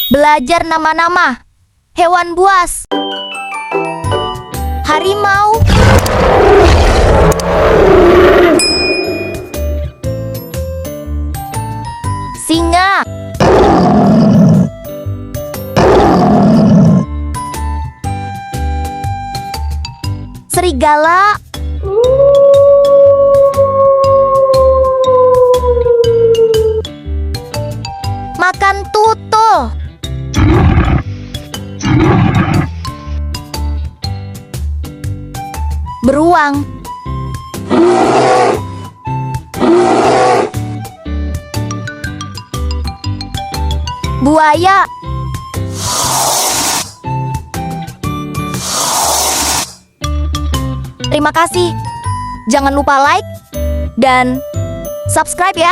Belajar nama-nama hewan buas. Harimau, singa, serigala, makan tutul, beruang, buaya, terima kasih. Jangan lupa like dan subscribe ya.